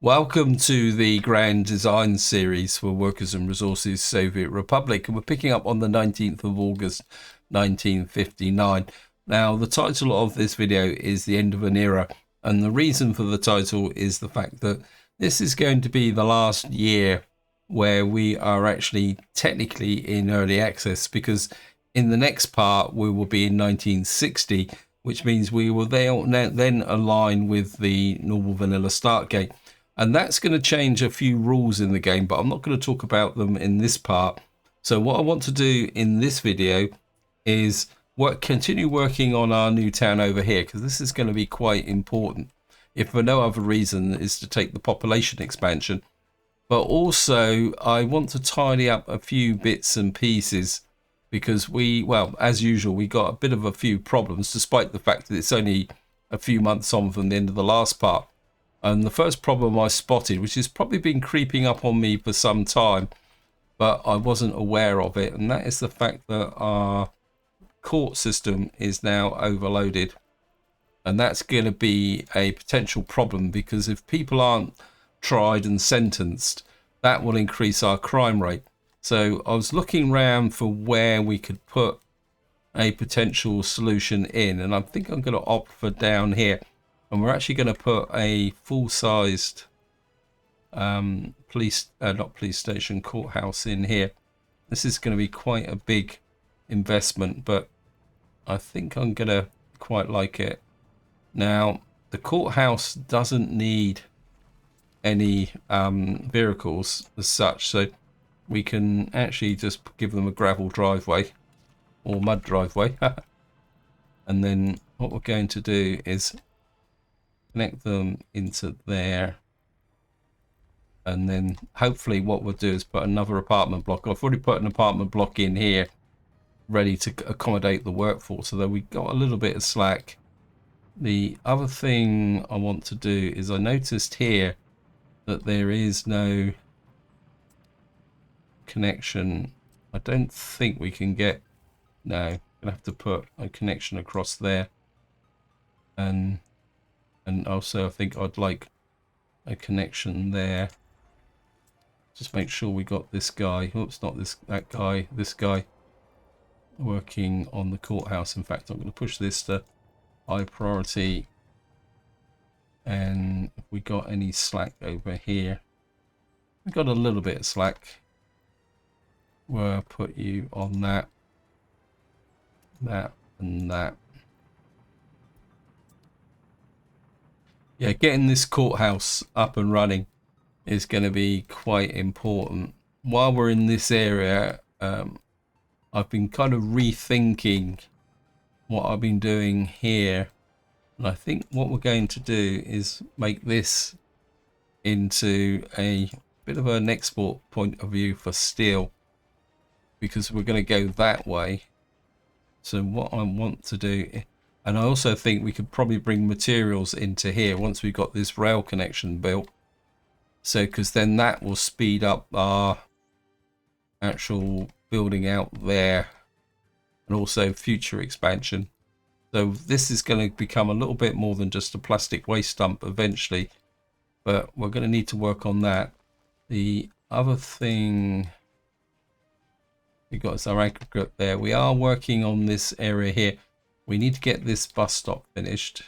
Welcome to the Grand Design Series for Workers and Resources Soviet Republic, and we're picking up on the 19th of August 1959. Now, the title of this video is The End of an Era, and the reason for the title is the fact that this is going to be the last year where we are actually technically in early access, because in the next part we will be in 1960, which means we will then align with the normal vanilla start gate. And that's going to change a few rules in the game, but I'm not going to talk about them in this part. So what I want to do in this video is continue working on our new town over here, because this is going to be quite important, if for no other reason is to take the population expansion. But also I want to tidy up a few bits and pieces, because as usual, we got a bit of a few problems, despite the fact that it's only a few months on from the end of the last part. And the first problem I spotted, which has probably been creeping up on me for some time, but I wasn't aware of it, and that is the fact that our court system is now overloaded. And that's going to be a potential problem, because if people aren't tried and sentenced, that will increase our crime rate. So I was looking around for where we could put a potential solution in, and I think I'm going to opt for down here. And we're actually going to put a full-sized not police station, courthouse in here. This is going to be quite a big investment, but I think I'm going to quite like it. Now, the courthouse doesn't need any vehicles as such, so we can actually just give them a gravel driveway or mud driveway. And then what we're going to do is connect them into there, and then hopefully what we'll do is put another apartment block. I've already put an apartment block in here ready to accommodate the workforce, although we got a little bit of slack. The other thing I want to do is I noticed here that there is no connection. I don't think we can get, no, I'm gonna have to put a connection across there, and also I think I'd like a connection there. Just make sure we got this guy, oops, not that guy, this guy working on the courthouse. In fact, I'm going to push this to high priority. And if we got any slack over here, we got a little bit of slack. We'll put you on that, and that. Yeah, getting this courthouse up and running is going to be quite important. While we're in this area, I've been kind of rethinking what I've been doing here. And I think what we're going to do is make this into a bit of an export point of view for steel, because we're going to go that way. So what I want to do, and I also think we could probably bring materials into here once we've got this rail connection built. So, because then that will speed up our actual building out there, and also future expansion. So this is going to become a little bit more than just a plastic waste dump eventually, but we're going to need to work on that. The other thing we got is our aggregate there. We are working on this area here. We need to get this bus stop finished,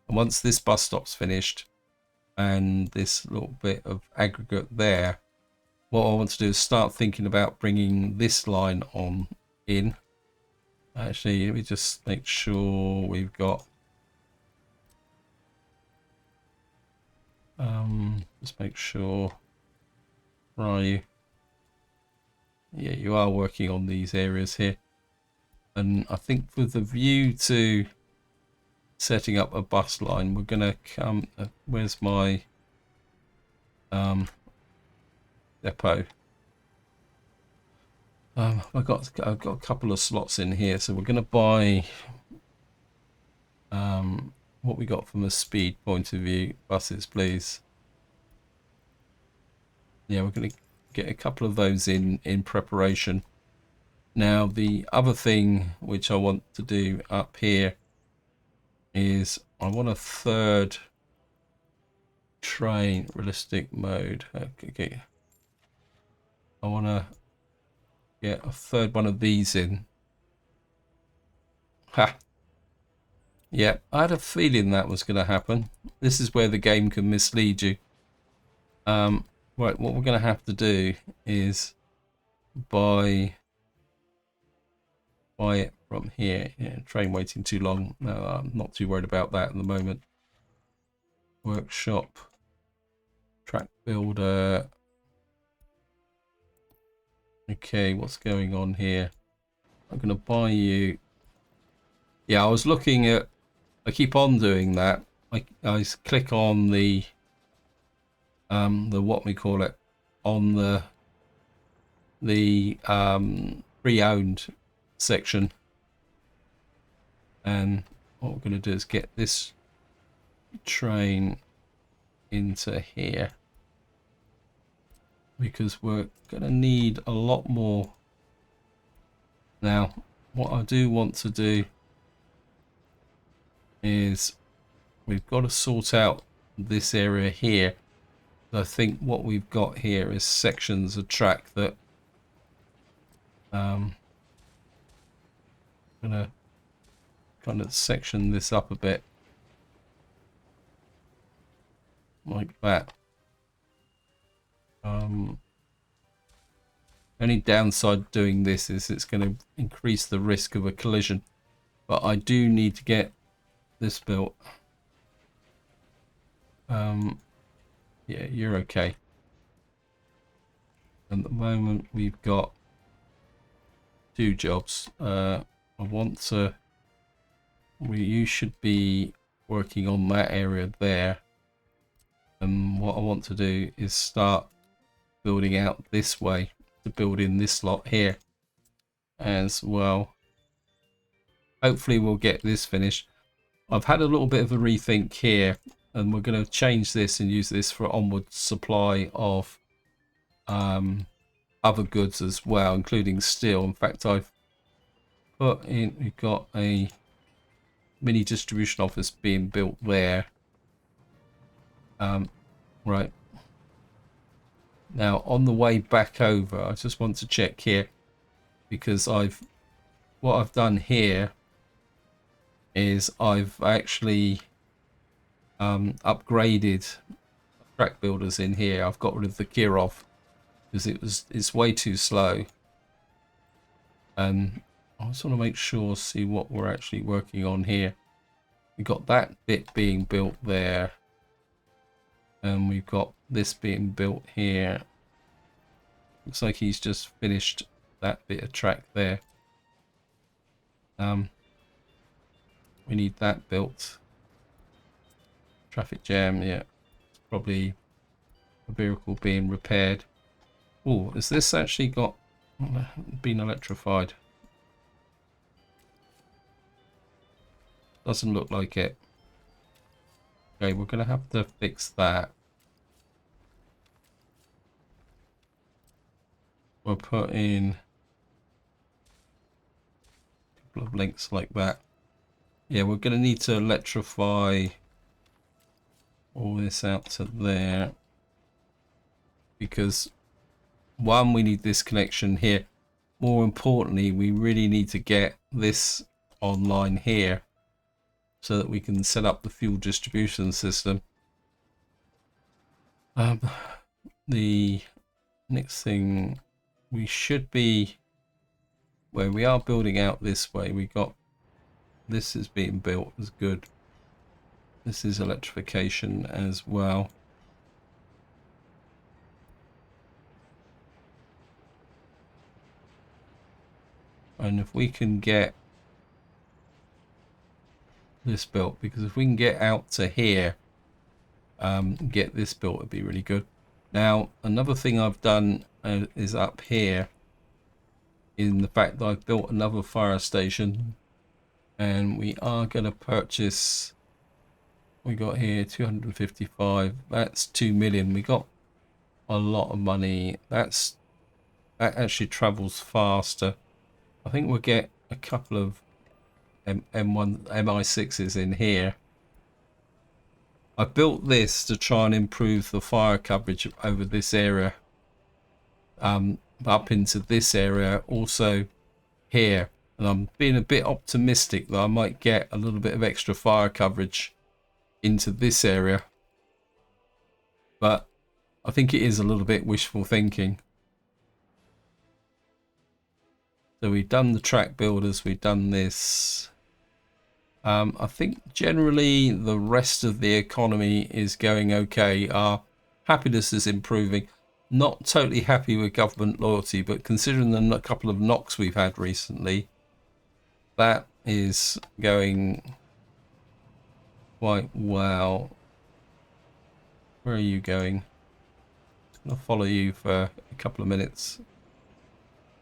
and once this bus stop's finished and this little bit of aggregate there, what I want to do is start thinking about bringing this line on in. Actually, let me just make sure we've got just make sure. Where are you? Yeah, you are working on these areas here, and I think with the view to setting up a bus line, we're gonna come where's my depot? I've got a couple of slots in here, so we're going to buy what we got from a speed point of view. Buses, please. Yeah, we're going to get a couple of those in preparation. Now, the other thing which I want to do up here is I want a third train realistic mode. Okay. I want to get a third one of these in. Ha! Yeah, I had a feeling that was going to happen. This is where the game can mislead you. Right, what we're going to have to do is buy it from here. Yeah, train waiting too long. No, I'm not too worried about that at the moment. Workshop, track builder. Okay, what's going on here? I'm going to buy you. Yeah, I was looking at. I keep on doing that. I click on the what we call it, on the pre-owned section, and what we're going to do is get this train into here, because we're going to need a lot more. Now what I do want to do is we've got to sort out this area here. I think what we've got here is sections of track that gonna kind of section this up a bit like that. Only downside doing this is it's going to increase the risk of a collision, but I do need to get this built. Yeah, you're okay. At the moment we've got 2 jobs. You should be working on that area there, and what I want to do is start building out this way to build in this lot here as well. Hopefully we'll get this finished. I've had a little bit of a rethink here, and we're going to change this and use this for onward supply of other goods as well, including steel. In fact, I've put in, we've got a mini distribution office being built there. Right. Now on the way back over, I just want to check here, because what I've done here is I've actually upgraded track builders in here. I've got rid of the Kirov because it's way too slow, and I just want to make sure, see what we're actually working on here. We've got that bit being built there, and we've got this being built here. Looks like he's just finished that bit of track there. We need that built. Traffic jam, yeah. It's probably a vehicle being repaired. Oh, has this actually been electrified? Doesn't look like it. Okay, we're going to have to fix that. We'll put in a couple of links like that. Yeah, we're going to need to electrify all this out to there, because one, we need this connection here. More importantly, we really need to get this online here so that we can set up the fuel distribution system. The next thing, we should be, where we are building out this way, we got this is being built as good. This is electrification as well. And if we can get this built, because if we can get out to here, get this built, it'd be really good. Now, another thing I've done is up here, in the fact that I've built another fire station, and we are going to purchase, we got here 255, that's 2 million. We got a lot of money. That actually travels faster. I think we'll get a couple of M1 MI6s in here. I built this to try and improve the fire coverage over this area, up into this area, also here. And I'm being a bit optimistic that I might get a little bit of extra fire coverage into this area. But I think it is a little bit wishful thinking. So we've done the track builders, we've done this. I think generally the rest of the economy is going okay. Our happiness is improving. Not totally happy with government loyalty, but considering the couple of knocks we've had recently, that is going quite well. Where are you going? I'll follow you for a couple of minutes.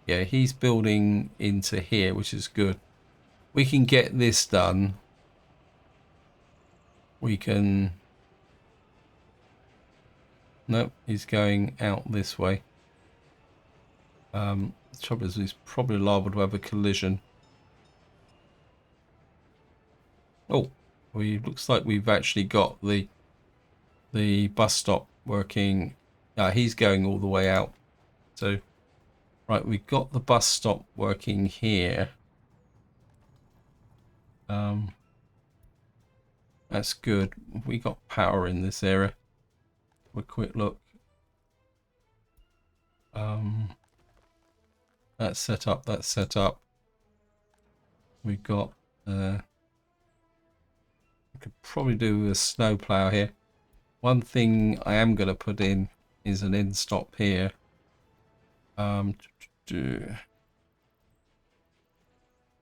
Yeah, he's building into here, which is good. We can get this done. We can... Nope, he's going out this way. The trouble is he's probably liable to have a collision. Oh, looks like we've actually got the bus stop working. He's going all the way out. So, right, we've got the bus stop working here. That's good. We got power in this area. Have a quick look. That's set up. That's set up. We've got. We could probably do a snow plow here. One thing I am going to put in is an end stop here. What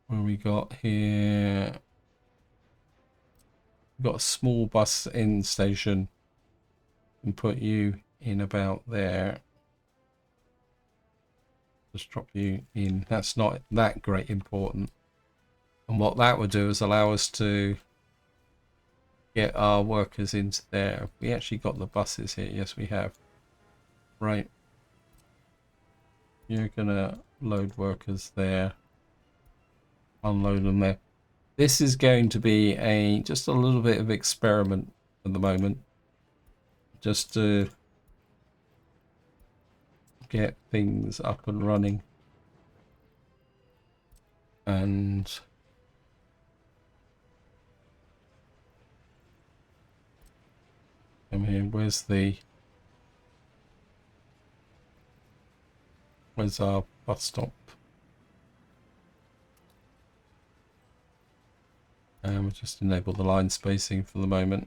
we got here? We've got a small bus end station, and put you in about there. Just drop you in. That's not that great important. And what that would do is allow us to get our workers into there. We actually got the buses here. Yes, we have. Right. You're gonna load workers there. Unload them there. This is going to be just a little bit of experiment at the moment. Just to get things up and running. And I mean, where's our bus stop? And we'll just enable the line spacing for the moment.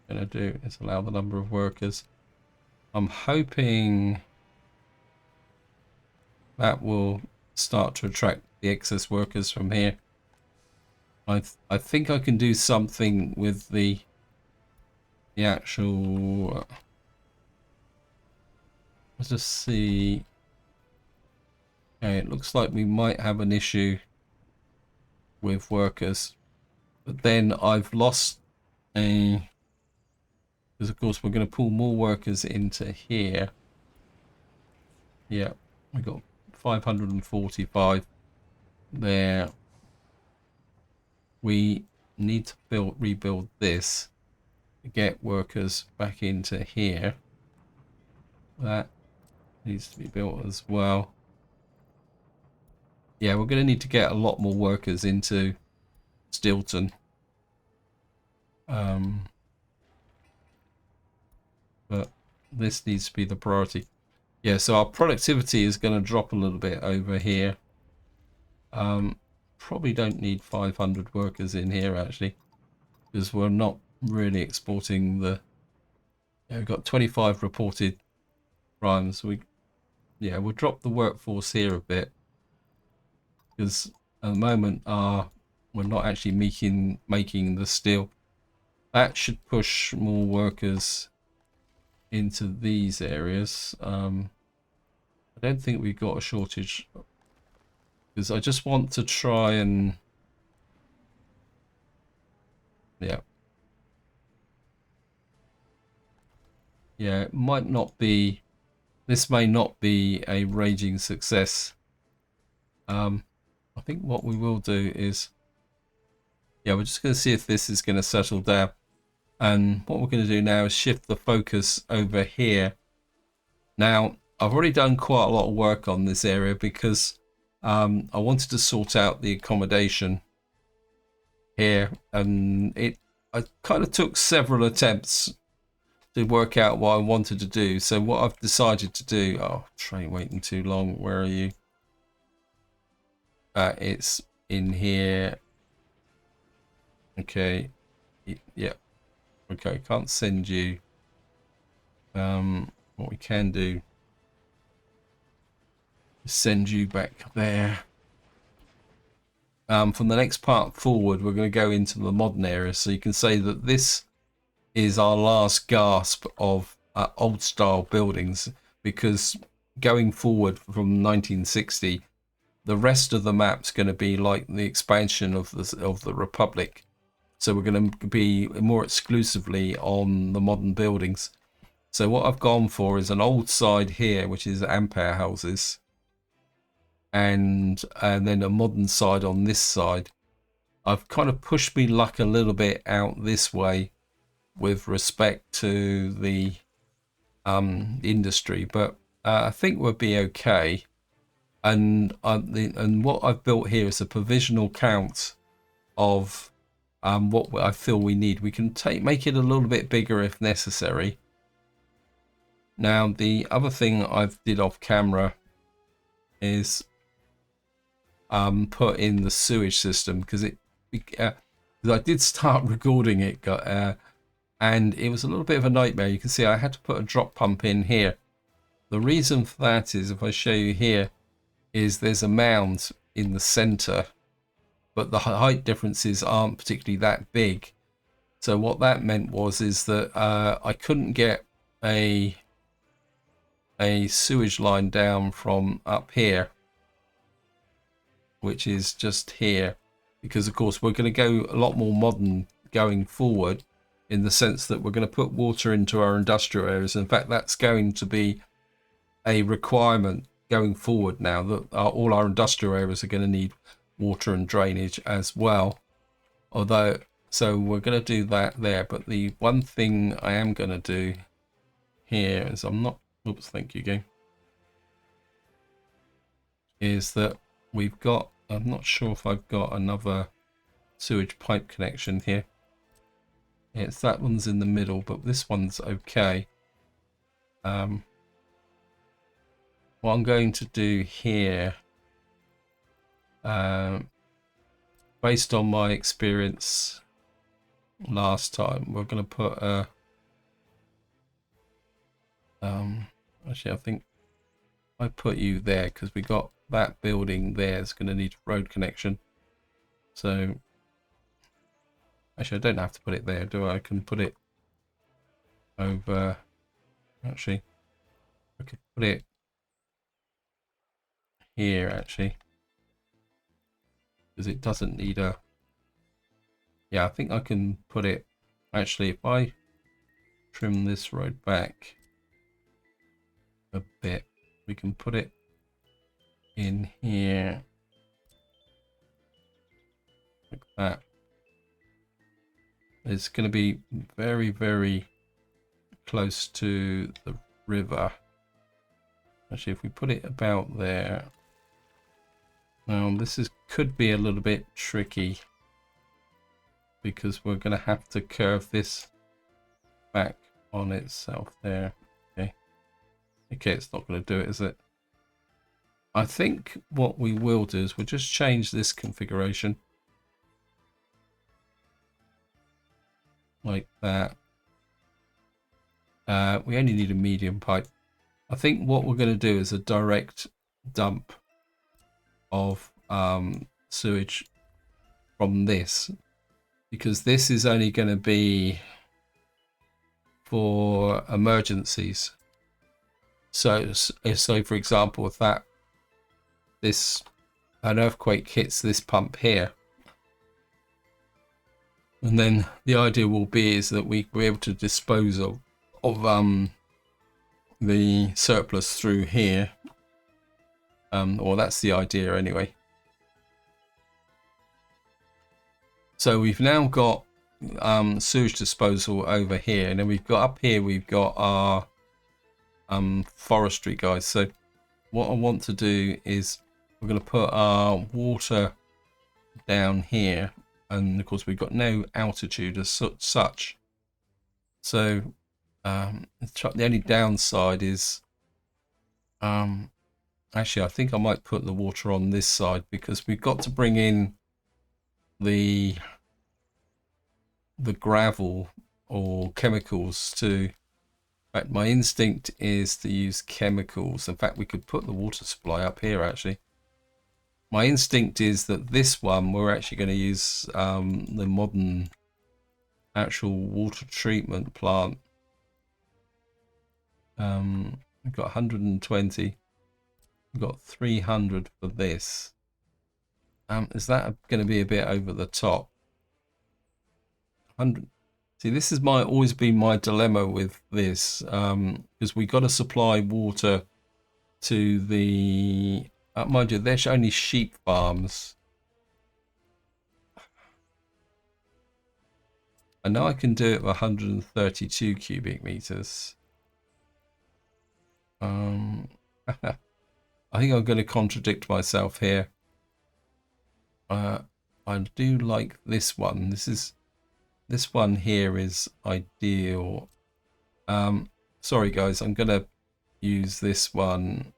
What I'm going to do is allow the number of workers. I'm hoping that will start to attract the excess workers from here. I think I can do something with the actual... Let's just see. Okay, it looks like we might have an issue with workers, but then I've lost because of course we're going to pull more workers into here. Yeah, we got 545 there. We need to rebuild this to get workers back into here. That needs to be built as well. Yeah, we're going to need to get a lot more workers into Stilton. But this needs to be the priority. Yeah, so our productivity is going to drop a little bit over here. Probably don't need 500 workers in here actually, because we're not really exporting the... Yeah, we've got 25 reported crimes. We'll drop the workforce here a bit, because at the moment we're not actually making the steel. That should push more workers into these areas. I don't think we've got a shortage, because I just want to try and it might not be, this may not be a raging success. I think what we will do is yeah, we're just going to see if this is going to settle down. And what we're going to do now is shift the focus over here. Now, I've already done quite a lot of work on this area because I wanted to sort out the accommodation here, and I kind of took several attempts to work out what I wanted to do. So what I've decided to do, oh, train waiting too long, where are you? It's in here. Okay, yeah, okay, can't send you. What we can do is send you back there. From the next part forward, we're going to go into the modern era, so you can say that this is our last gasp of old style buildings, because going forward from 1960, the rest of the map's going to be like the expansion of the Republic. So we're going to be more exclusively on the modern buildings. So what I've gone for is an old side here, which is Ampere houses, and then a modern side on this side. I've kind of pushed me luck a little bit out this way with respect to the industry, but I think we'll be okay. And what I've built here is a provisional count of what I feel we need. We can make it a little bit bigger if necessary. Now, the other thing I've did off camera is put in the sewage system, because I did start recording it, and it was a little bit of a nightmare. You can see I had to put a drop pump in here. The reason for that is, if I show you here, is there's a mound in the center, but the height differences aren't particularly that big. So what that meant is that I couldn't get a sewage line down from up here, which is just here, because of course we're going to go a lot more modern going forward, in the sense that we're going to put water into our industrial areas. In fact, that's going to be a requirement going forward now, that all our industrial areas are going to need water and drainage as well. Although, so we're going to do that there, but the one thing I am going to do here is oops, thank you, game, is that we've got, I'm not sure if I've got another sewage pipe connection here. It's that one's in the middle, but this one's okay. What I'm going to do here, based on my experience last time, we're going to put a actually, I think I put you there because we got that building there is going to need a road connection. So actually, I don't have to put it there, do I? I can put it over. Actually, I could put it here, actually, because it doesn't need a. Yeah, I think I can put it. Actually, if I trim this road back a bit, we can put it in here like that. It's going to be very, very close to the river. Actually, if we put it about there, this could be a little bit tricky, because we're going to have to curve this back on itself there. Okay, it's not going to do it, is it? I think what we will do is we'll just change this configuration like that. We only need a medium pipe. I think what we're going to do is a direct dump of sewage from this, because this is only going to be for emergencies. So for example, if an earthquake hits this pump here, and then the idea will be is that we're able to dispose of the surplus through here, or that's the idea anyway. So we've now got sewage disposal over here, and then we've got up here, we've got our forestry guys. So what I want to do is we're going to put our water down here, and of course we've got no altitude as such. So the only downside is actually I think I might put the water on this side, because we've got to bring in the gravel or chemicals to. In fact, my instinct is to use chemicals. In fact, we could put the water supply up here actually. My instinct is that this one we're actually going to use the modern actual water treatment plant. We've got 120. We've got 300 for this. Is that going to be a bit over the top? 100. See, this is always been my dilemma with this, because we got to supply water to the. Mind you, there's only sheep farms. I know I can do it with 132 cubic meters. I think I'm going to contradict myself here. I do like this one. This one here is ideal. Sorry guys, I'm going to use this one.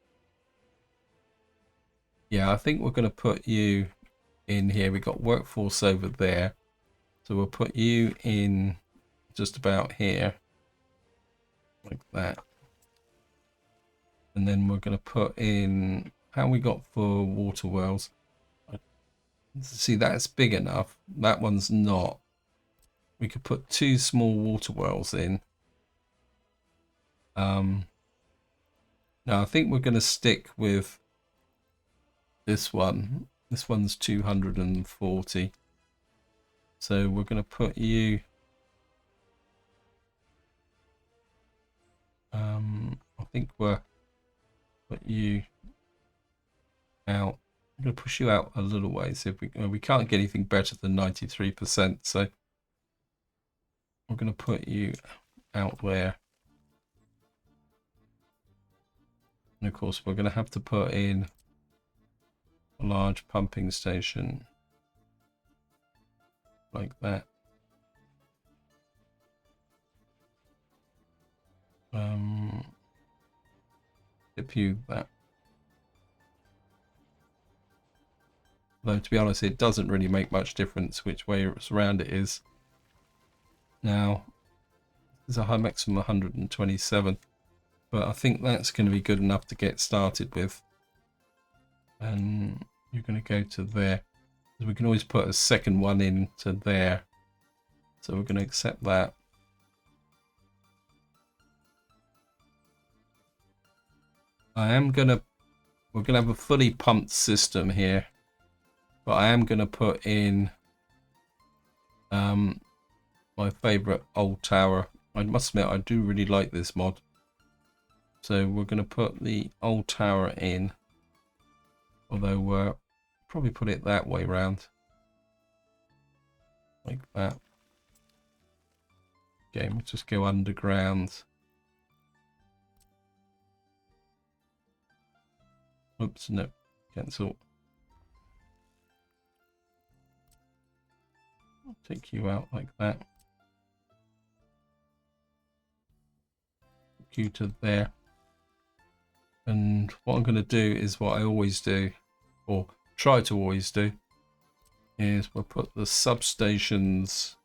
Yeah, I think we're going to put you in here. We've got workforce over there. So we'll put you in just about here. Like that. And then we're going to put in, how we got for water wells. See, that's big enough. That one's not. We could put 2 small water wells in. Now I think we're going to stick with this one. This one's 240. So we're going to put you. I think we're put you out. I'm going to push you out a little way. See if we can't get anything better than 93%. So we're going to put you out there. And of course, we're going to have to put in a large pumping station like that. Tip you that. Though to be honest, it doesn't really make much difference which way around it is. Now, there's a high maximum 127, but I think that's going to be good enough to get started with. And you're going to go to there. We can always put a second one into there. So we're going to accept that. we're going to have a fully pumped system here, but I am going to put in my favorite old tower. I must admit, I do really like this mod. So we're going to put the old tower in, although we'll probably put it that way round, like that. Okay, we'll just go underground. Oops, no, cancel. I'll take you out like that. You to there. And what I'm going to do is what I always do, or try to always do, is we'll put the substations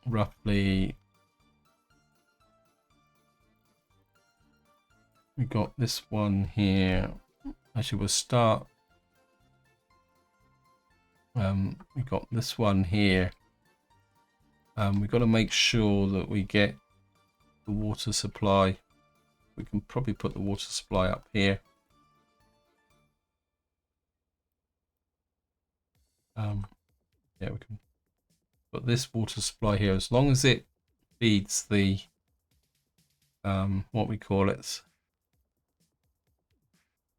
roughly. We got this one here. Actually, we'll start. We got this one here. We've got to make sure that we get the water supply. We can probably put the water supply up here. Yeah, we can put this water supply here, as long as it feeds the what we call it,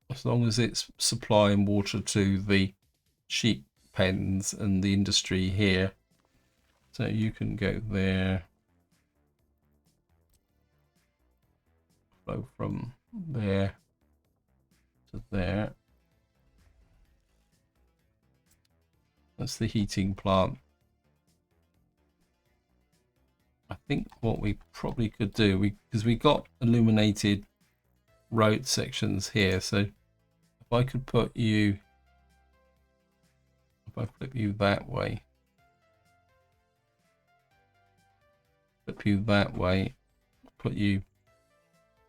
as long as it's supplying water to the sheep pens and the industry here. So you can go there, flow from there to there. That's the heating plant. I think what we probably could do, because we got illuminated road sections here, so if I could put you, if I flip you that way, put you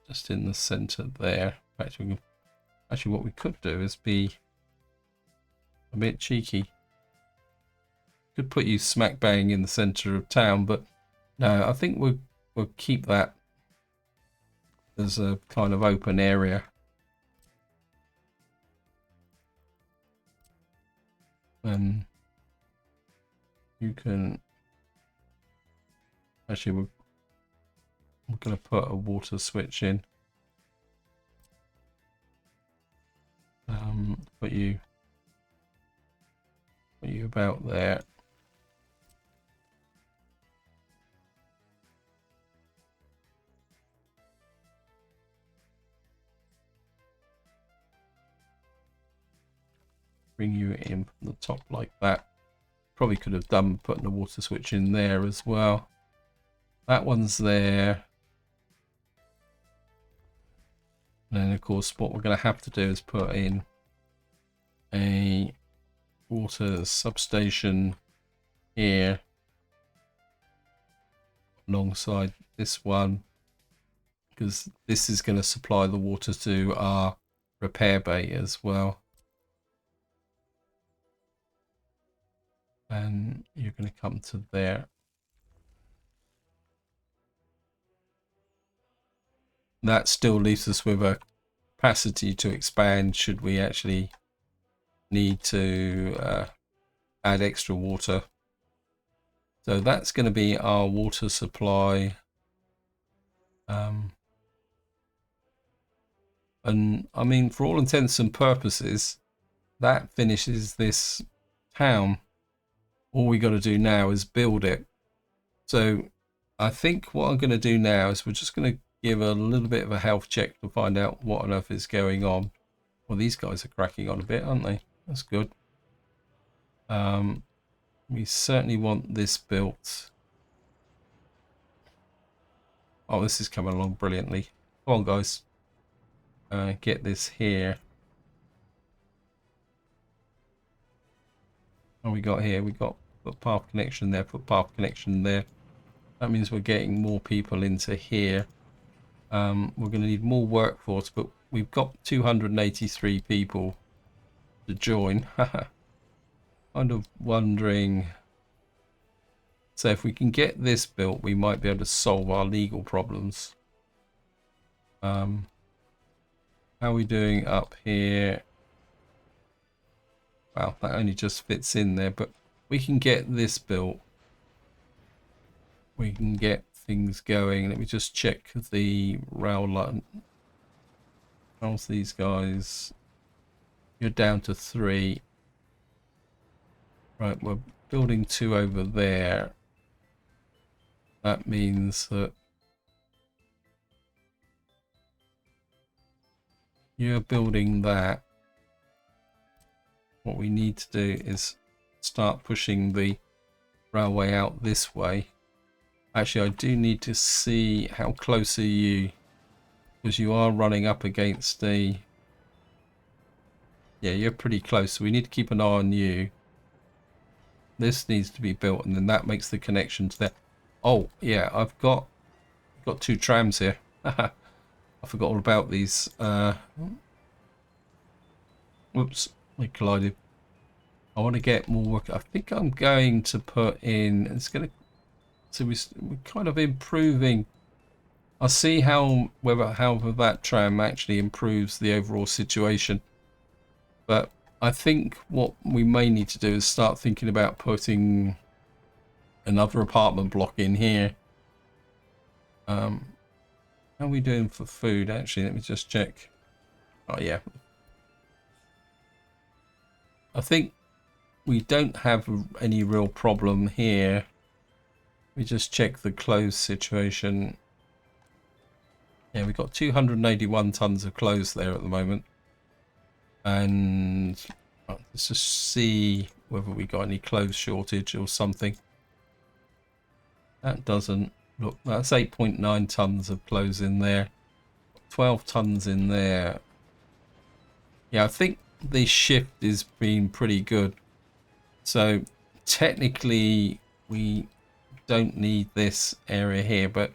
just in the center there. Actually, what we could do is be a bit cheeky. Could put you smack bang in the center of town, but no, I think we'll keep that as a kind of open area. And you can actually, we're going to put a water switch in. Put you about there. Bring you in from the top like that. Probably could have done putting a water switch in there as well. That one's there. And then of course what we're going to have to do is put in a water substation here alongside this one, because this is going to supply the water to our repair bay as well. And you're going to come to there. That still leaves us with a capacity to expand should we actually need to add extra water. So that's going to be our water supply. And I mean, for all intents and purposes, that finishes this town. All we got to do now is build it. So I think what I'm going to do now is we're just going to give a little bit of a health check to find out what on earth is going on. Well, these guys are cracking on a bit, aren't they? That's good. We certainly want this built. Oh, this is coming along brilliantly. Come on, guys. Get this here. What we got here? We got path connection there, put path connection there. That means we're getting more people into here. We're going to need more workforce, but we've got 283 people to join. Kind of wondering. So if we can get this built, we might be able to solve our legal problems. How are we doing up here? Well, that only just fits in there, but we can get this built. We can get things going. Let me just check the rail line. How's these guys? You're down to 3. Right, we're building 2 over there. That means that you're building that. What we need to do is start pushing the railway out this way. Actually, I do need to see how close are you, because you are running up against the... Yeah, you're pretty close, so we need to keep an eye on you. This needs to be built, and then that makes the connection to there. Oh, yeah, I've got 2 trams here. I forgot all about these. Whoops, they collided. I want to get more work. I think I'm going to put in... It's going to... So we're kind of improving. I'll see how that tram actually improves the overall situation. But I think what we may need to do is start thinking about putting another apartment block in here. How are we doing for food? Actually, let me just check. Oh yeah. I think we don't have any real problem here. We just check the clothes situation. Yeah, we've got 281 tons of clothes there at the moment. And let's just see whether we got any clothes shortage or something. That doesn't look, that's 8.9 tons of clothes in there. 12 tons in there. Yeah, I think the shift is been pretty good. So technically we don't need this area here, but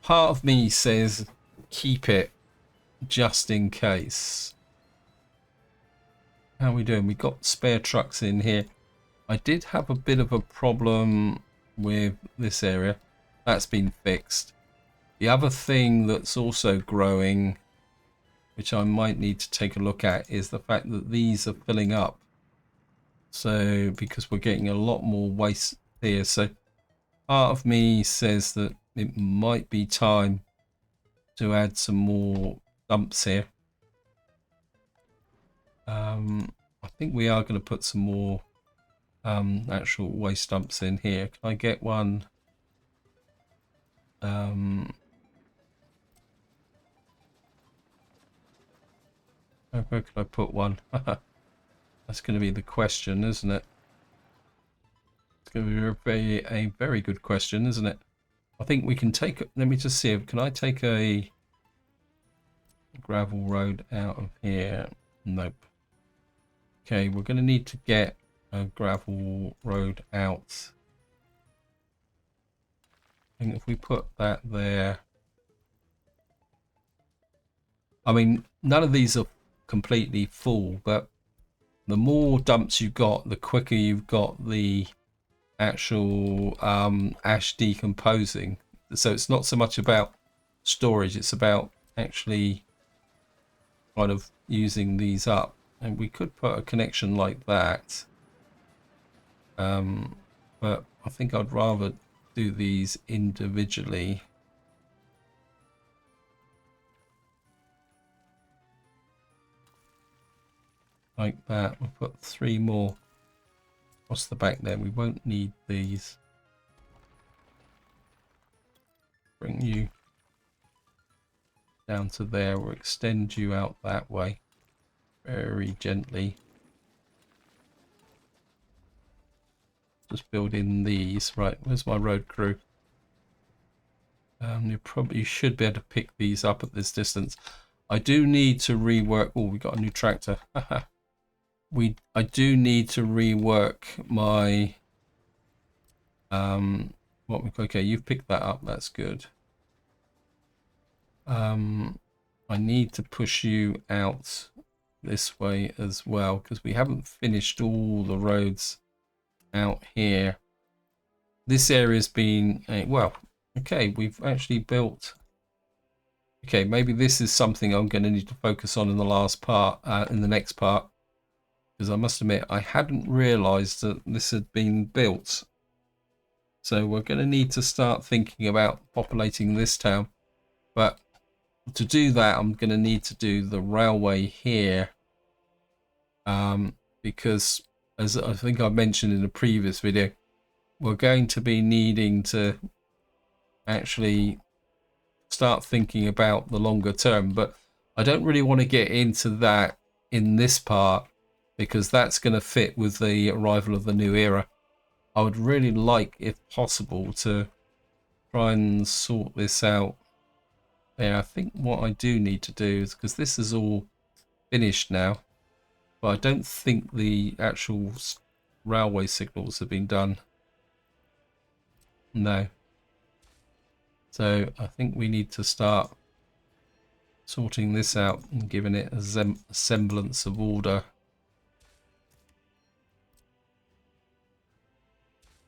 part of me says keep it just in case. How are we doing? We've got spare trucks in here. I did have a bit of a problem with this area. That's been fixed. The other thing that's also growing, which I might need to take a look at, is the fact that these are filling up. So because we're getting a lot more waste here. So part of me says that it might be time to add some more dumps here. I think we are going to put some more actual waste dumps in here. Can I get one? Where could I put one? That's going to be the question, isn't it? It's going to be a very good question, isn't it? I think we can take, let me just see, can I take a gravel road out of here? Nope. Okay, we're going to need to get a gravel road out. I think if we put that there, I mean, none of these are completely full, but the more dumps you've got, the quicker you've got the actual ash decomposing. So it's not so much about storage, it's about actually kind of using these up. And we could put a connection like that, but I think I'd rather do these individually. Like that. We'll put 3 more across the back there. We won't need these. Bring you down to there. We'll extend you out that way very gently. Just build in these. Right, where's my road crew? You should be able to pick these up at this distance. I do need to rework. Oh, we got a new tractor. I do need to rework my okay, you've picked that up, that's good. I need to push you out this way as well because we haven't finished all the roads out here. This area's been well, okay, we've actually built. Okay, maybe this is something I'm going to need to focus on in the last part, in the next part, because I must admit I hadn't realized that this had been built. So we're going to need to start thinking about populating this town, but to do that I'm going to need to do the railway here, because as I think I mentioned in a previous video, we're going to be needing to actually start thinking about the longer term, but I don't really want to get into that in this part because that's going to fit with the arrival of the new era. I would really like, if possible, to try and sort this out. Yeah, I think what I do need to do is, because this is all finished now, but I don't think the actual railway signals have been done. No. So I think we need to start sorting this out and giving it a semblance of order.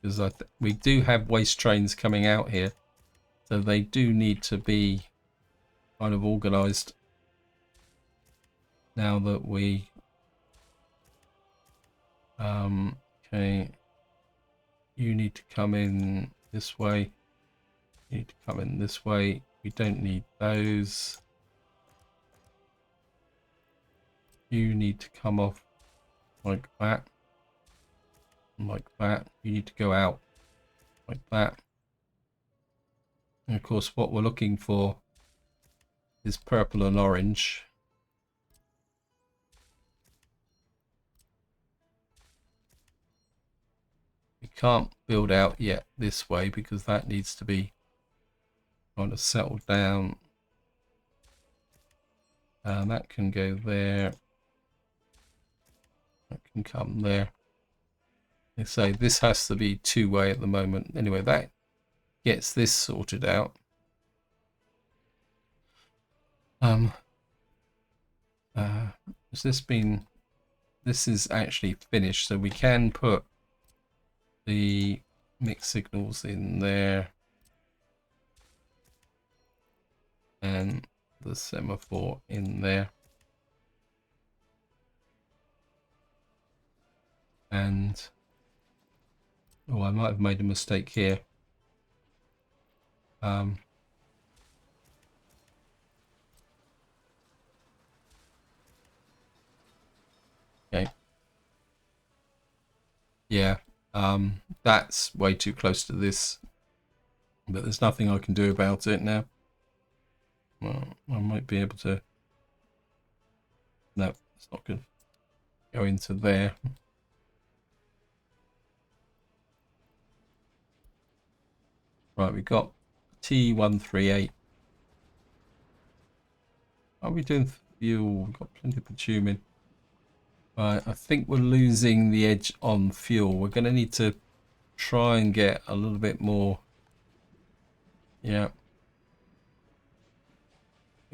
Because we do have waste trains coming out here, so they do need to be kind of organised now that we okay, you need to come in this way, you need to come in this way. We don't need those. You need to come off like that. like that. You need to go out like that. And of course, what we're looking for is purple and orange. We can't build out yet this way because that needs to be kind of settled down. That can go there. That can come there. They say this has to be two-way at the moment. Anyway, that gets this sorted out. Has this been... This is actually finished, so we can put the mixed signals in there. And the semaphore in there. And... Oh, I might have made a mistake here. Okay. Yeah, that's way too close to this. But there's nothing I can do about it now. Well, I might be able to... No, it's not good. Go into there. Right, we've got T138. Are we doing fuel? We've got plenty of bitumen. Right, I think we're losing the edge on fuel. We're going to need to try and get a little bit more. Yeah.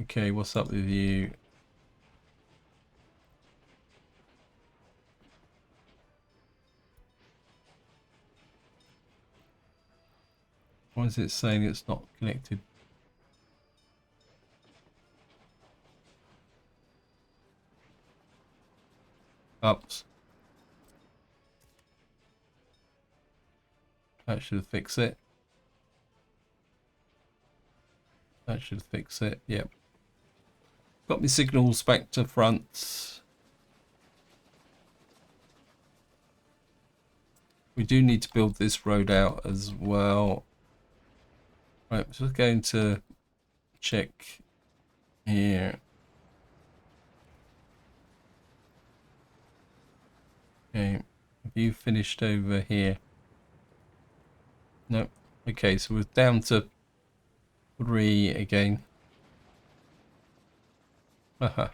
Okay, what's up with you? Why is it saying it's not connected? Oops. That should fix it. That should fix it. Yep. Got my signals back to front. We do need to build this road out as well. Right, so we're going to check here. Okay, have you finished over here? No. Okay, so we're down to 3 again. Haha.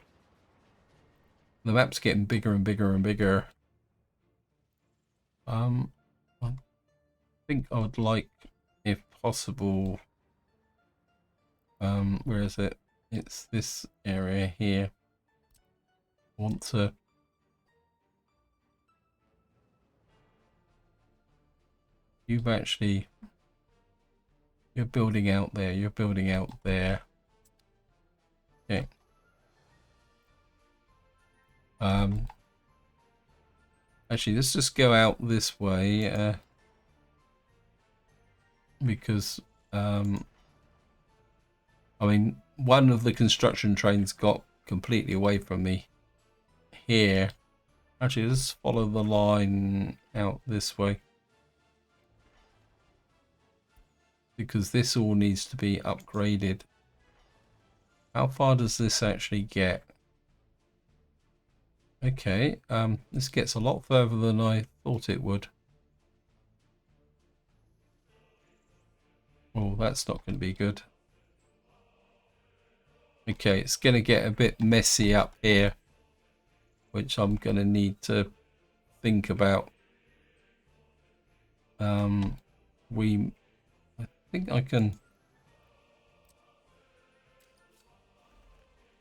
The map's getting bigger and bigger and bigger. I think I would like, if possible, where is it? It's this area here. I want to you're building out there, you're building out there. Okay. Actually, let's just go out this way, because I mean, one of the construction trains got completely away from me here. Actually, let's follow the line out this way, because this all needs to be upgraded. How far does this actually get? Okay, this gets a lot further than I thought it would. Oh, that's not going to be good. Okay, it's going to get a bit messy up here, which I'm going to need to think about. I think I can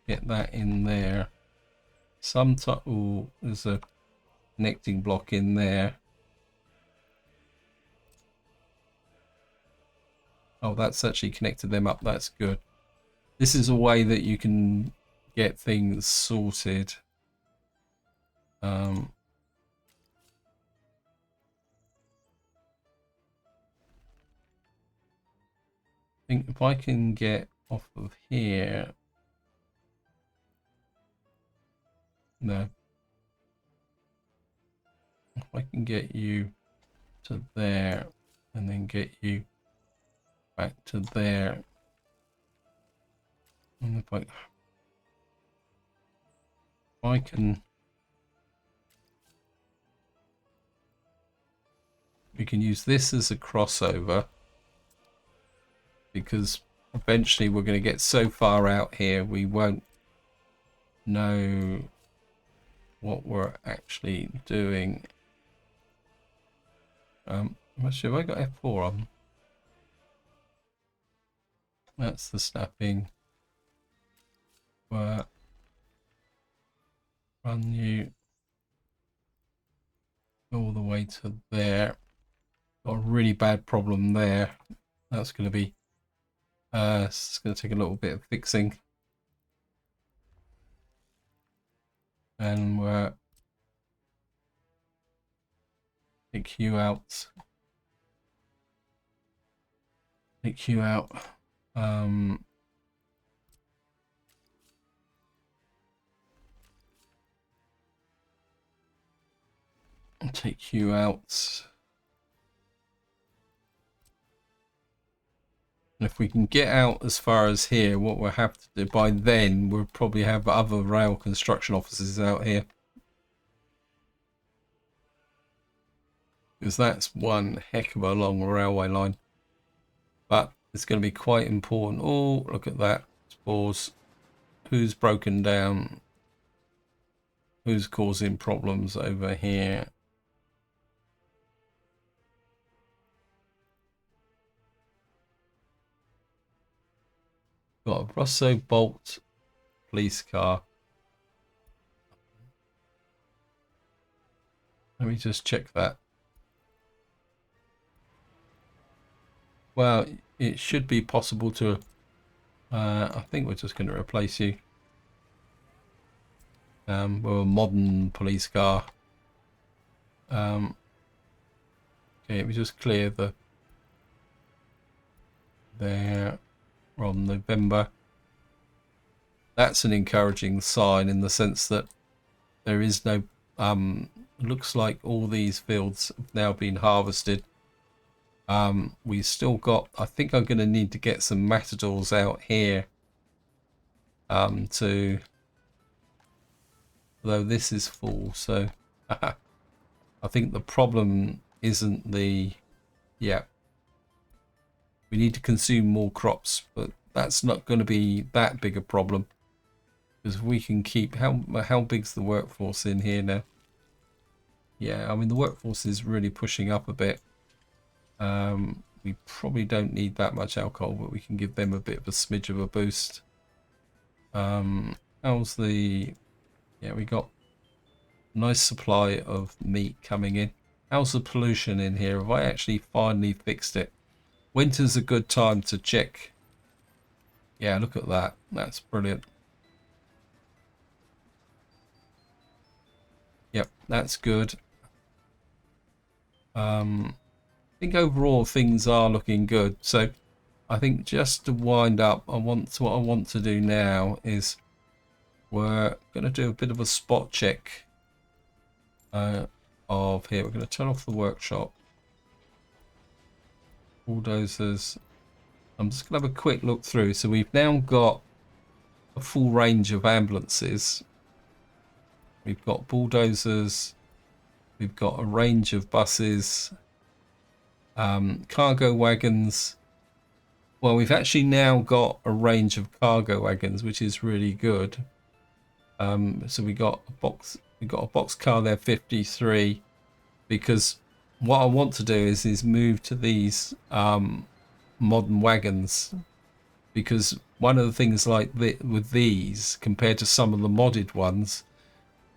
get that in there. Oh, there's a connecting block in there. Oh, that's actually connected them up. That's good. This is a way that you can get things sorted. I think if I can get off of here. No. If I can get you to there, and then get you back to there. And if I can, we can use this as a crossover, because eventually we're going to get so far out here we won't know what we're actually doing. Actually, have I got F4 on? That's the snapping. Run you all the way to there. Got a really bad problem there. That's going to be it's going to take a little bit of fixing. And we're take you out. Take you out. Take you out. And if we can get out as far as here, what we'll have to do by then, we'll probably have other rail construction offices out here. Because that's one heck of a long railway line. But it's going to be quite important. Oh, look at that. Pause. Who's broken down? Who's causing problems over here? Got a Russo Bolt police car. Let me just check that. Well, it should be possible to... I think we're just going to replace you. We're a modern police car. Okay, let me just clear the... There. We're on November. That's an encouraging sign in the sense that there is no... looks like all these fields have now been harvested. We've still got... I think I'm going to need to get some matadors out here. To... Although this is full, so... I think the problem isn't the... Yeah. We need to consume more crops, but that's not going to be that big a problem. Because we can keep... How big's the workforce in here now? Yeah, I mean, the workforce is really pushing up a bit. We probably don't need that much alcohol, but we can give them a bit of a smidge of a boost. How's the... Yeah, we got a nice supply of meat coming in. How's the pollution in here? Have I actually finally fixed it? Winter's a good time to check. Yeah, look at that. That's brilliant. Yep, that's good. I think overall things are looking good. So I think just to wind up, what I want to do now is we're going to do a bit of a spot check of here. We're going to turn off the workshop. Bulldozers. I'm just going to have a quick look through. So we've now got a full range of ambulances. We've got bulldozers. We've got a range of buses. Cargo wagons. Well, we've actually now got a range of cargo wagons, which is really good. So we got a box car there, 53, because what I want to do is move to these modern wagons, because one of the things like with these compared to some of the modded ones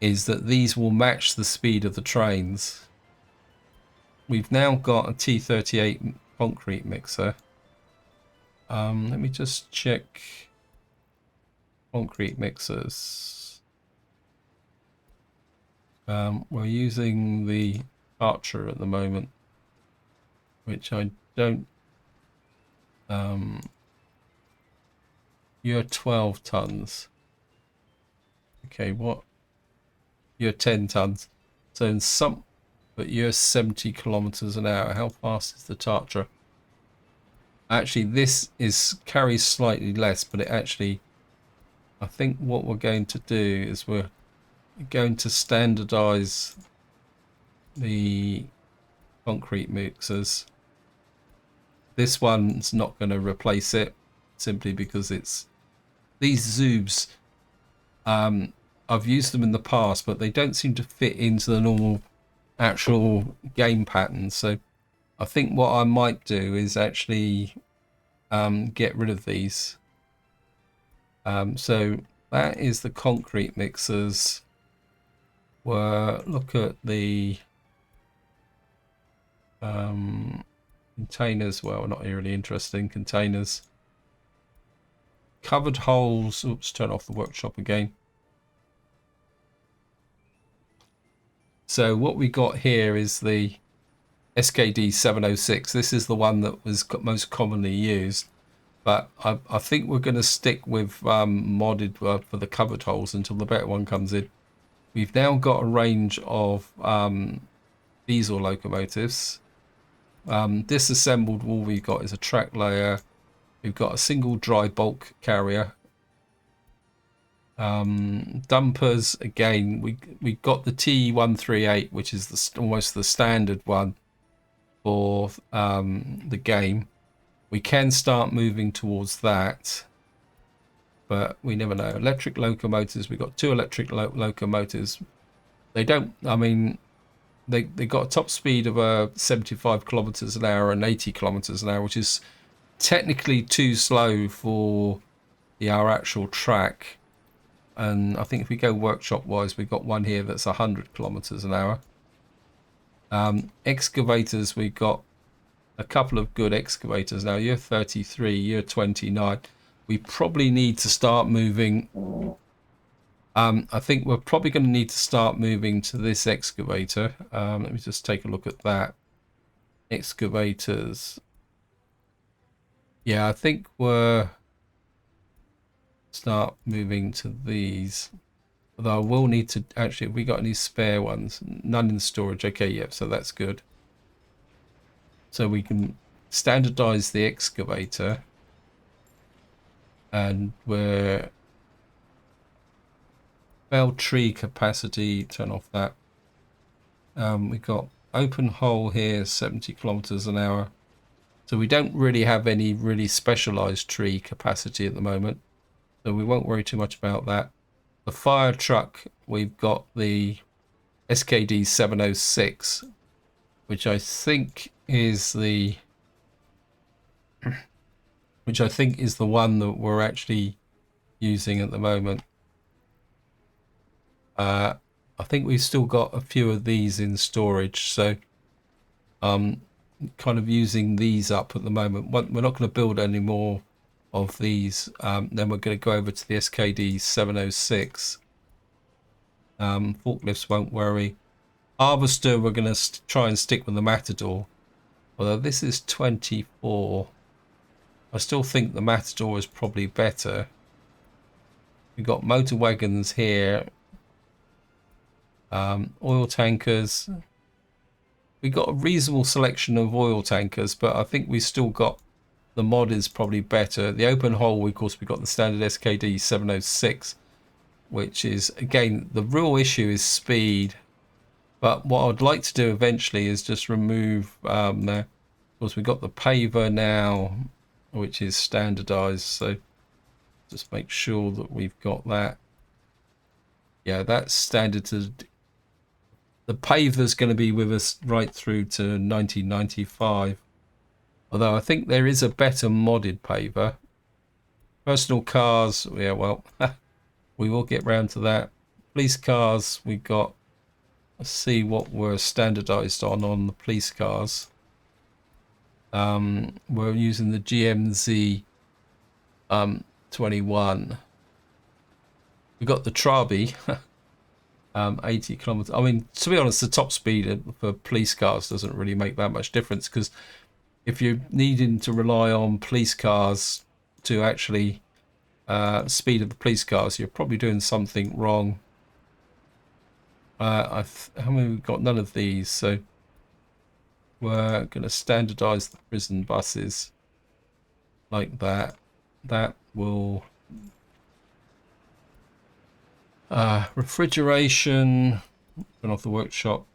is that these will match the speed of the trains. We've now got a T38 concrete mixer. Let me just check concrete mixers. We're using the Archer at the moment, which I don't... You're 12 tons. Okay, what? You're 10 tons. So in some... but you're 70 kilometers an hour. How fast is the Tatra? Actually, this is carries slightly less, but it actually, I think what we're going to do is we're going to standardize the concrete mixers. This one's not going to replace it simply because it's these Zoobs. I've used them in the past, but they don't seem to fit into the normal actual game pattern. So I think what I might do is actually get rid of these. So that is the concrete mixers. Look at the containers. Well, not really interesting. Containers. Covered holes. Oops, turn off the workshop again. So what we got here is the SKD 706. This is the one that was most commonly used. But I think we're going to stick with modded for the covered holes until the better one comes in. We've now got a range of diesel locomotives. Disassembled, all we've got is a track layer. We've got a single dry bulk carrier. Dumpers, again, we got the T138, which is almost the standard one for the game. We can start moving towards that, but we never know. Electric locomotives, we've got 2 electric locomotives. They don't, I mean, they got a top speed of 75 kilometers an hour and 80 kilometers an hour, which is technically too slow for our actual track. And I think if we go workshop wise, we've got one here that's 100 kilometers an hour. Excavators, we've got a couple of good excavators. Now you're 33, you're 29. We probably need to start moving. I think we're probably going to need to start moving to this excavator. Let me just take a look at that. Excavators. Yeah, I think we're start moving to these. Although I will need to actually, have we got any spare ones? None in storage. Okay, yep, so that's good. So we can standardize the excavator, and we're fell tree capacity, turn off that. We've got open hole here, 70 kilometers an hour. So we don't really have any really specialized tree capacity at the moment. So we won't worry too much about that. The fire truck, we've got the SKD 706, which I think is the one that we're actually using at the moment. I think we've still got a few of these in storage, so kind of using these up at the moment. We're not going to build any more of these. Then we're going to go over to the SKD 706. Forklifts won't worry. Harvester, we're going to try and stick with the Matador. Although this is 24. I still think the Matador is probably better. We've got motor wagons here. Oil tankers. We've got a reasonable selection of oil tankers, but I think we've still got the mod is probably better. The open hole, of course, we've got the standard SKD 706, which is, again, the real issue is speed. But what I'd like to do eventually is just remove there. Of course, we've got the paver now, which is standardized. So just make sure that we've got that. Yeah, that's standard to. The paver's going to be with us right through to 1995. Although I think there is a better modded paver. Personal cars, yeah, well, we will get round to that. Police cars, we've got. Let's see what we're standardized on the police cars. We're using the GMZ 21. We've got the Trabi. 80 kilometers. I mean, to be honest, the top speed for police cars doesn't really make that much difference, because if you're needing to rely on police cars to actually speed of the police cars, you're probably doing something wrong. How many we've got? None of these, so we're going to standardize the prison buses like that. That will refrigeration, turn off the workshop.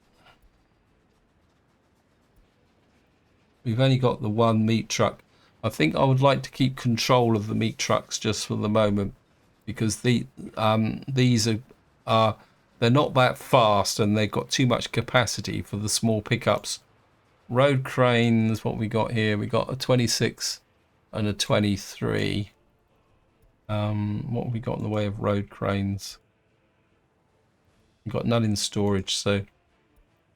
We've only got the one meat truck. I think I would like to keep control of the meat trucks just for the moment, because these are they're not that fast and they've got too much capacity for the small pickups. Road cranes, what we got here? We got a 26 and a 23. What have we got in the way of road cranes? We've got none in storage, so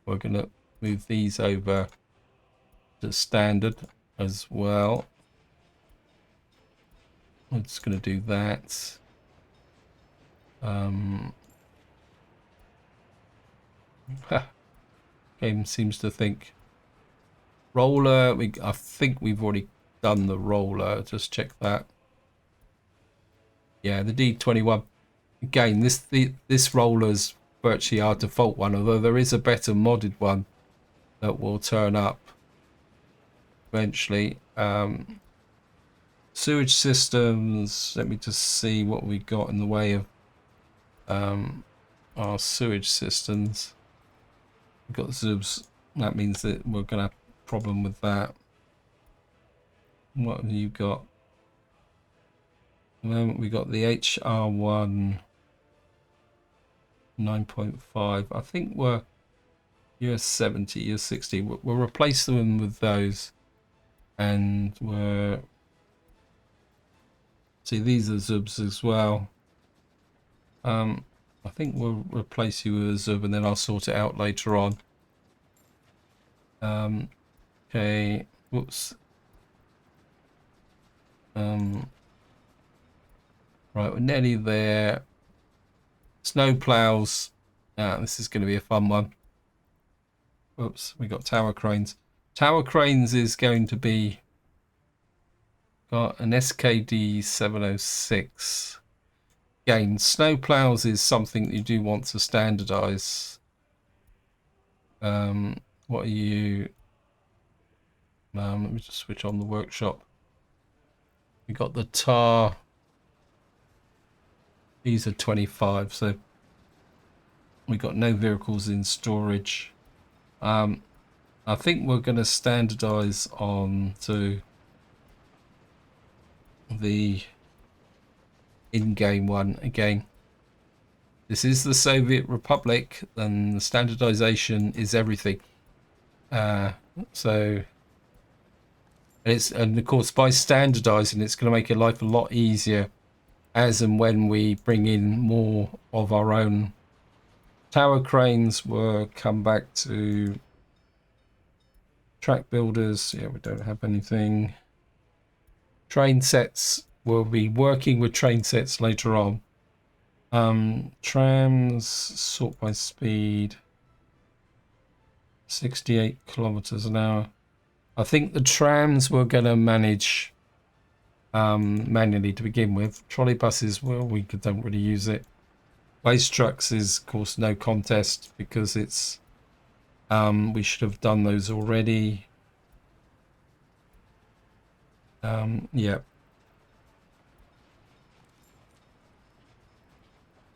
we're going to move these over to standard as well. I'm just going to do that. Game seems to think. Roller, I think we've already done the roller. Just check that. Yeah, the D21. Again, this roller's virtually our default one, although there is a better modded one that will turn up eventually. Sewage systems, let me just see what we got in the way of our sewage systems. We've got Zubs. That means that we're going to have a problem with that. What have you got? At the moment we got the HR1 9.5. I think we're US 70, US 60. We'll replace them with those, and we're see these are Zubs as well. I think we'll replace you with a Zub and then I'll sort it out later on. Okay, whoops. Right, we're nearly there. Snow plows. This is going to be a fun one. Oops, we got tower cranes. Tower cranes is going to be got an SKD 706. Again, snow plows is something you do want to standardize. What are you? Let me just switch on the workshop. We got the Tsar. These are 25, so we got no vehicles in storage. I think we're going to standardize on to the in-game one again. This is the Soviet Republic, and the standardization is everything. So and of course by standardizing it's going to make your life a lot easier as and when we bring in more of our own. Tower cranes will come back to track builders. Yeah, we don't have anything. Train sets, we'll be working with train sets later on. Trams, sort by speed, 68 kilometers an hour. I think the trams we're going to manage manually to begin with. Trolley buses, well, we don't really use it. Waste trucks is, of course, no contest because it's we should have done those already. Yeah.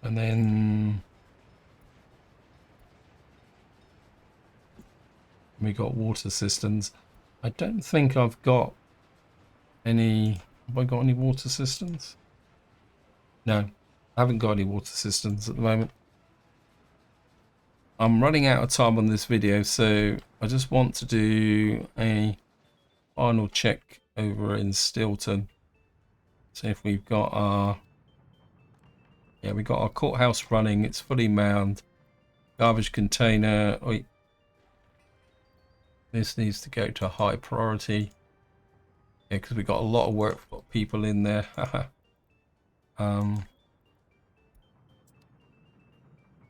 And then we got water systems. I don't think I've got any. Have I got any water systems? No, I haven't got any water systems at the moment. I'm running out of time on this video, so I just want to do a final check over in Stilton. See if we've got our. Yeah, we got our courthouse running. It's fully manned. Garbage container. Oh, this needs to go to high priority. Yeah, because we've got a lot of work for people in there.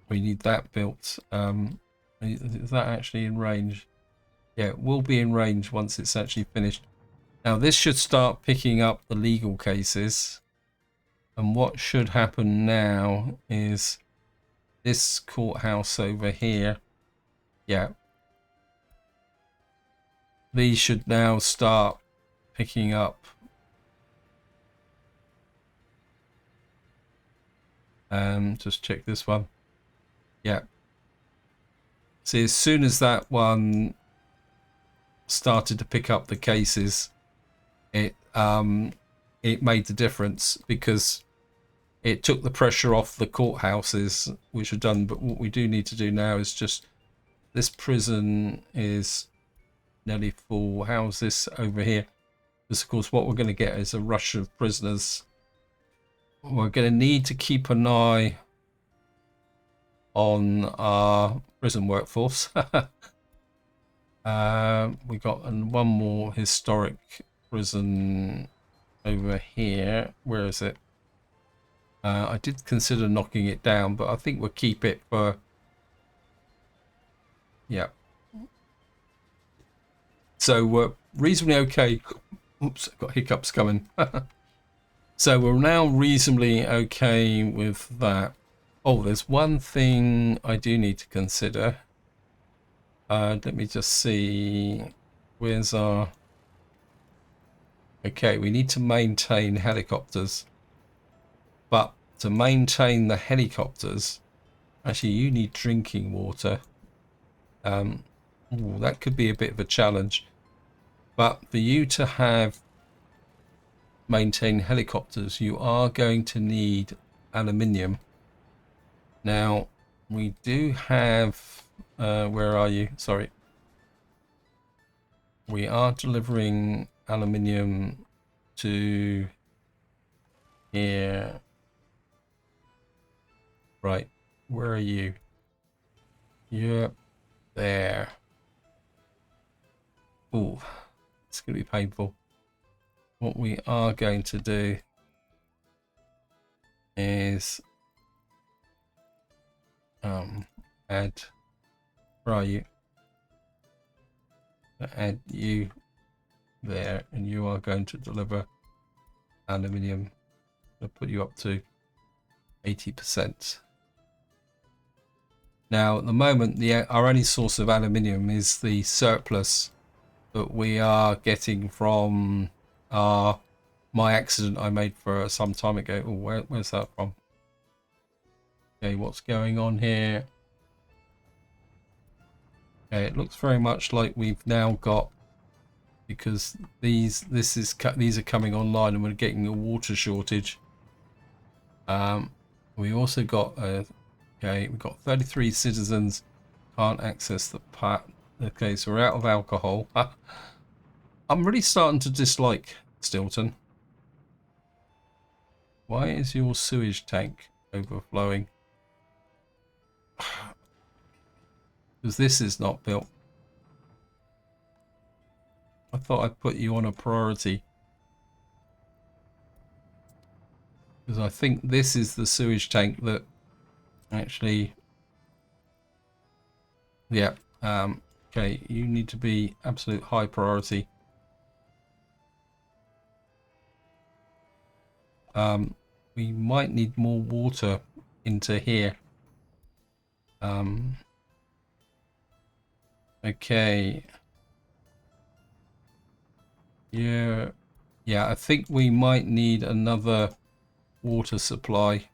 We need that built. Is that actually in range? Yeah, it will be in range once it's actually finished. Now this should start picking up the legal cases. And what should happen now is this courthouse over here. Yeah. These should now start picking up. Just check this one. Yeah. See, as soon as that one started to pick up the cases, it made the difference, because it took the pressure off the courthouses, which are done. But what we do need to do now is just, this prison is nearly full. How's this over here? Because of course what we're going to get is a rush of prisoners. We're going to need to keep an eye on our prison workforce. We got one more historic prison over here. Where is it? I did consider knocking it down, but I think we'll keep it for... Yeah. So we're reasonably okay. Oops, I've got hiccups coming. So we're now reasonably okay with that. Oh, there's one thing I do need to consider. Let me just see. Where's our... Okay, we need to maintain helicopters. But to maintain the helicopters, actually you need drinking water. Ooh, that could be a bit of a challenge. But for you to have maintain helicopters, you are going to need aluminium. Now, we do have... where are you? Sorry. We are delivering aluminium to here. Right. Where are you? You're there. Ooh, it's going to be painful. What we are going to do is add... Where are you? Add you there, and you are going to deliver aluminium. I'll put you up to 80%. Now at the moment our only source of aluminium is the surplus that we are getting from my accident I made for some time ago. Oh, where's that from? Okay, what's going on here? Okay, it looks very much like we've now got, because these are coming online and we're getting a water shortage. We also got okay, we've got 33 citizens can't access the part. Okay, so we're out of alcohol. I'm really starting to dislike Stilton. Why is your sewage tank overflowing? Because this is not built. I thought I'd put you on a priority. Because I think this is the sewage tank that actually... Yeah. Okay, you need to be absolute high priority. We might need more water into here. Okay. Yeah, I think we might need another water supply.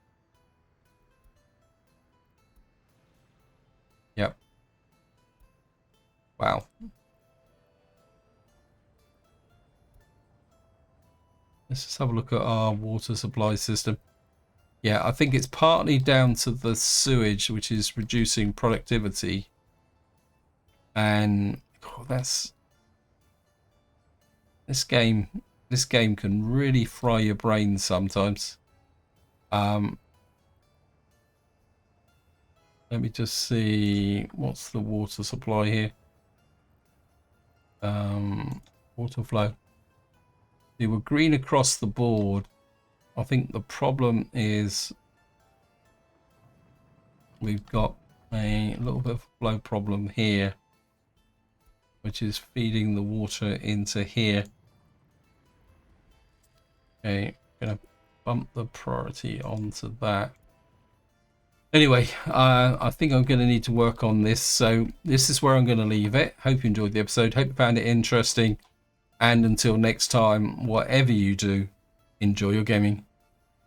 Yep. Wow. Let's just have a look at our water supply system. Yeah, I think it's partly down to the sewage, which is reducing productivity. And that's... This game can really fry your brain sometimes. Let me just see, what's the water supply here? Water flow. They were green across the board. I think the problem is we've got a little bit of a flow problem here, which is feeding the water into here. Okay, gonna bump the priority onto that. Anyway, I think I'm going to need to work on this. So this is where I'm going to leave it. Hope you enjoyed the episode. Hope you found it interesting. And until next time, whatever you do, enjoy your gaming.